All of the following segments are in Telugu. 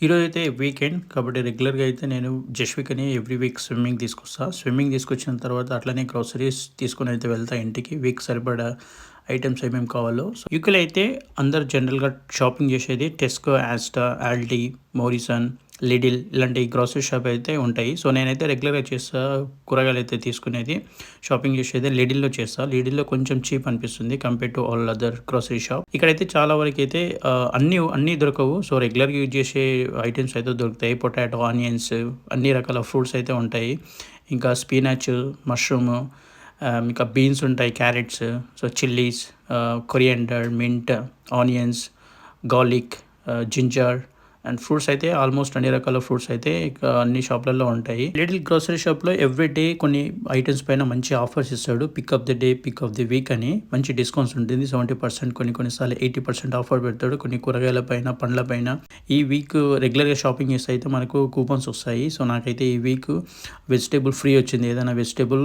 ఈరోజైతే వీకెండ్ కాబట్టి రెగ్యులర్‌గా అయితే నేను జస్విక్ అని ఎవ్రీ వీక్ స్విమ్మింగ్ తీసుకొస్తా. స్విమ్మింగ్ తీసుకొచ్చిన తర్వాత అట్లనే గ్రోసరీస్ తీసుకొనైతే వెళ్తా ఇంటికి. వీక్ సరిపడా ఐటెమ్స్ ఏమేమి కావాలో. సో, యూకేలో అయితే అందరూ జనరల్‌గా షాపింగ్ చేసేది టెస్కో, యాస్టా, ఆల్డీ, మోరిసన్, లిడిల్ ఇలాంటి గ్రోసరీ షాప్ అయితే ఉంటాయి. సో, నేనైతే రెగ్యులర్‌గా చేస్తా కూరగాయలైతే తీసుకునేది, షాపింగ్ చేసేది లిడిల్‌లో చేస్తా. లిడిల్‌లో కొంచెం చీప్ అనిపిస్తుంది compare to all other grocery shop. ఇక్కడైతే చాలా వరకైతే అన్నీ దొరకవు. సో, రెగ్యులర్‌గా యూజ్ చేసే ఐటెమ్స్ అయితే దొరుకుతాయి. పొటాటో, ఆనియన్స్ అన్ని రకాల ఫ్రూట్స్ అయితే ఉంటాయి. ఇంకా స్పినాచ్, మష్రూమ్, ఇంకా బీన్స్ ఉంటాయి, carrots, so chillies, coriander, mint, onions, garlic, ginger and fruits అయితే ఆల్మోస్ట్ అన్ని రకాల ఫ్రూట్స్ అయితే ఇక అన్ని షాప్లలో ఉంటాయి. లిటిల్ గ్రోసరీ షాప్లో ఎవ్రీ డే కొన్ని ఐటమ్స్ పైన మంచి ఆఫర్స్ ఇస్తాడు. Pick of the day, pick of the week అని మంచి డిస్కౌంట్స్ ఉంటుంది. 70%, కొన్నిసార్లు 80% ఆఫర్ పెడతాడు కొన్ని కూరగాయల పైన, పండ్ల పైన. ఈ వీక్ రెగ్యులర్గా షాపింగ్ చేస్తే అయితే మనకు కూపన్స్ వస్తాయి. సో నాకైతే ఈ వీక్ వెజిటేబుల్ ఫ్రీ వచ్చింది. ఏదైనా వెజిటేబుల్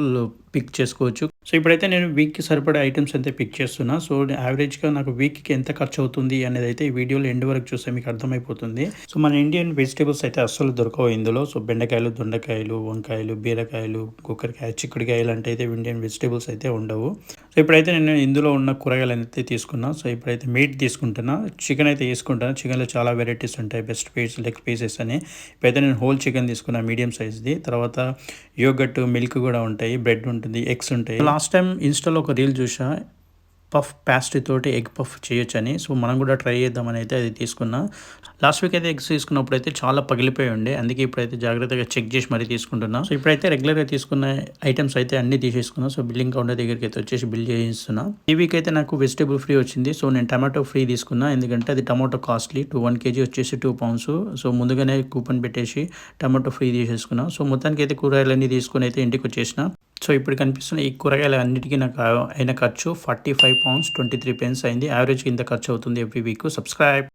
పిక్ చేసుకోవచ్చు. సో ఇప్పుడైతే నేను వీక్కి సరిపడే ఐటమ్స్ అయితే పిక్ చేస్తున్నా. సో యావరేజ్గా నాకు వీక్కి ఎంత ఖర్చు అవుతుంది అనేది అయితే ఈ వీడియోలో ఎండ్ వరకు చూస్తే మీకు అర్థమైపోతుంది. సో మన ఇండియన్ వెజిటేబుల్స్ అయితే అస్సలు దొరకవు ఇందులో. సో బెండకాయలు, దొండకాయలు, వంకాయలు, బీరకాయలు, కుక్కరకాయ, చిక్కుడుకాయలు అంటే అయితే ఇండియన్ వెజిటేబుల్స్ అయితే ఉండవు. సో ఇప్పుడైతే నేను ఇందులో ఉన్న కూరగాయలు అయితే తీసుకున్నా. సో ఇప్పుడైతే మీట్ తీసుకుంటున్నా. చికెన్ అయితే తీసుకుంటాను. చికెన్లో చాలా వెరైటీస్ ఉంటాయి. బెస్ట్ పీస్, లెగ్ పీసెస్ అని. ఇప్పుడైతే నేను హోల్ చికెన్ తీసుకున్నా, మీడియం సైజ్ది. తర్వాత యోగట్, మిల్క్ కూడా ఉంటాయి, బ్రెడ్ ఉంటుంది, ఎగ్స్ ఉంటాయి. లాస్ట్ టైం ఇన్స్టాలో ఒక రీల్ చూసా, పఫ్ పేస్ట్రీ తోటి ఎగ్ పఫ్ చేయొచ్చని. సో మనం కూడా ట్రై చేద్దామని అయితే అది తీసుకున్నా. లాస్ట్ వీక్ అయితే ఎగ్స్ తీసుకున్నప్పుడు అయితే చాలా పగిలిపోయి ఉండే, అందుకే ఇప్పుడైతే జాగ్రత్తగా చెక్ చేసి మరీ తీసుకుంటున్నా. సో ఇప్పుడైతే రెగ్యులర్గా తీసుకున్న ఐటమ్స్ అయితే అన్ని తీసేసుకున్నా. సో బిల్లింగ్ కౌంటర్ దగ్గరికి అయితే వచ్చేసి బిల్ చేయిస్తున్నా. ఈ వీక్ అయితే నాకు వెజిటేబుల్ ఫ్రీ వచ్చింది. సో నేను టమాటో ఫ్రీ తీసుకున్నా, ఎందుకంటే అది టమాటో కాస్ట్లీ. 1 kg వచ్చేసి 2 pounds. సో ముందుగానే కూపన్ పెట్టేసి టమాటో ఫ్రీ తీసేసుకున్నా. సో మొత్తానికి అయితే కూరగాయలన్నీ తీసుకుని అయితే ఇంటికి వచ్చేసిన. సో ఇప్పుడు కనిపిస్తున్న ఈ కూరగాయలు అన్నిటికీ నాకు అయిన ఖర్చు 45 pounds 23 pence అయింది. యావరేజ్కి ఇంత ఖర్చు అవుతుంది ఎవ్రీ వీక్. సబ్స్క్రైబ్.